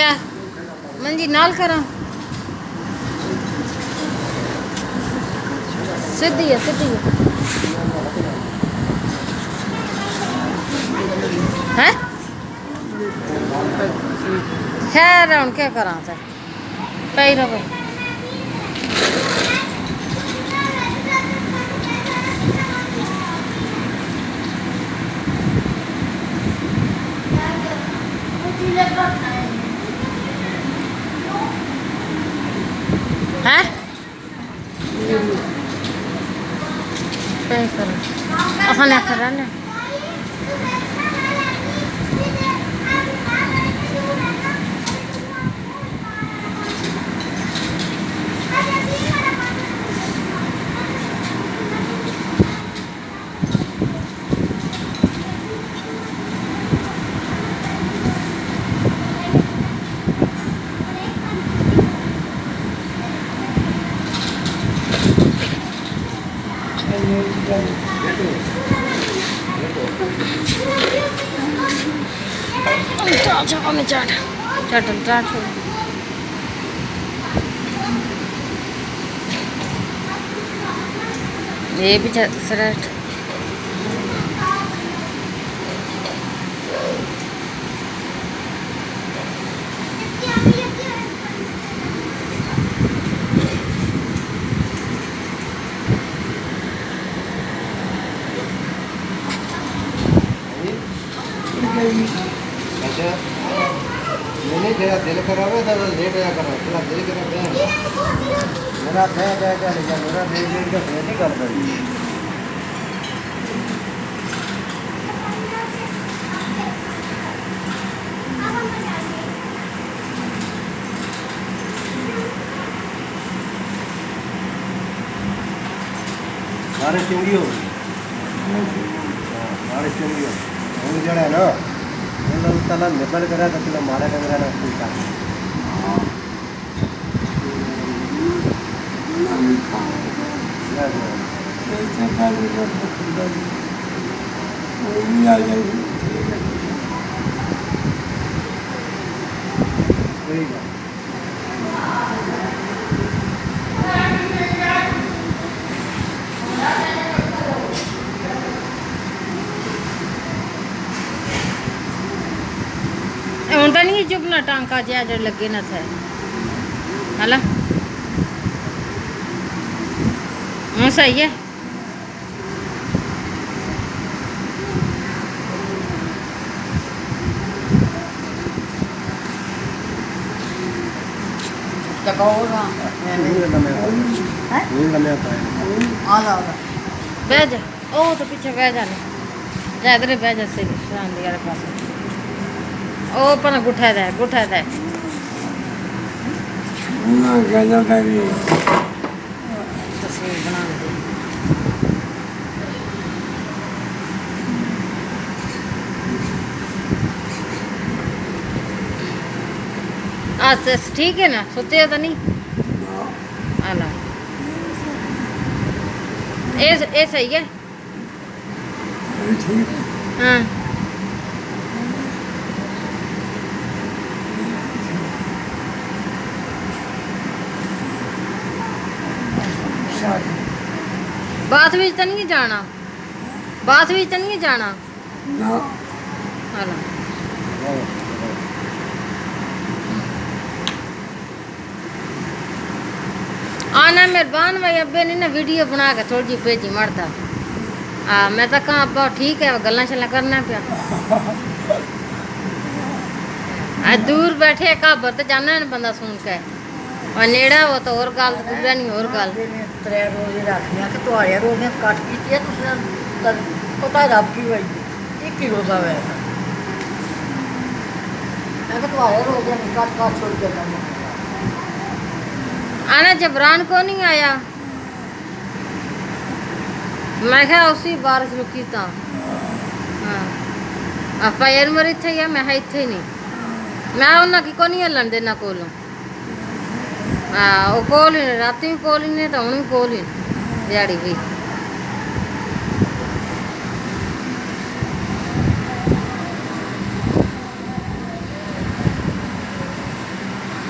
क्या मंजी नाल करा सीधी है हैं खैर हूँ क्या करा पई रहो हैं पे करो अखाने करा ना चाट ये भी सरेट अच्छा मैंने तेरा दिल खराब है तो लेट आया करो तेरा दिल खराब है मेरा क्या लिखा मेरा लेट का नहीं करता बारिश चंगी हो बारिश चंगी हो जड़ा है ना तला निबल करा तो तुला मारा कमरा ना पूछा ਹੁਣ ਤਾਂ ਨਹੀਂ ਚੁੱਪਣਾ ਟਾਂਕਾ ਜਿਹਾ ਜਿਹੜੇ ਲੱਗੇ ਨਾ ਥੇ ਹਲਾ ਹਾਂ ਸਹੀ ਹੈ चकाओगा बह जा ओ तो पीछे बह जाने जा इधर बह जा से शांति वाले पास ओ पर गुठा दे तस्वीर बना दे अच्छा ठीक है ना सोते तो नहीं आला ए सही है हाँ बाथ विच तो नहीं जाना हाला आना मेहरबान भाई अब्बे ने ना वीडियो बना के थोड़ी जी भेजी मरदा मैं तो कहाँ अब्बा ठीक है गल्ला शल्ला करना पिया दूर बैठे काबर तो जाना है बंदा सुन के और नेड़ा वो तो और गल दूरा नहीं और गल 3 रोज रखनिया तो तुहाड़े रोज ने कट की पता रब की भाई 1 किलो का वैसा मैं तुहाड़े रोज ने कट छोड़ के आना जबरान को नहीं आया मैं क्या उसी बारिश रुकी था हाँ आप यार मर इत्थे ही मैं इत्थे नहीं मैं उन्हें की को नहीं हलन देना कोलों हाँ वो कोल ही राती भी कोल ही नहीं तो हूँ भी कोल ही दिहाड़ी भी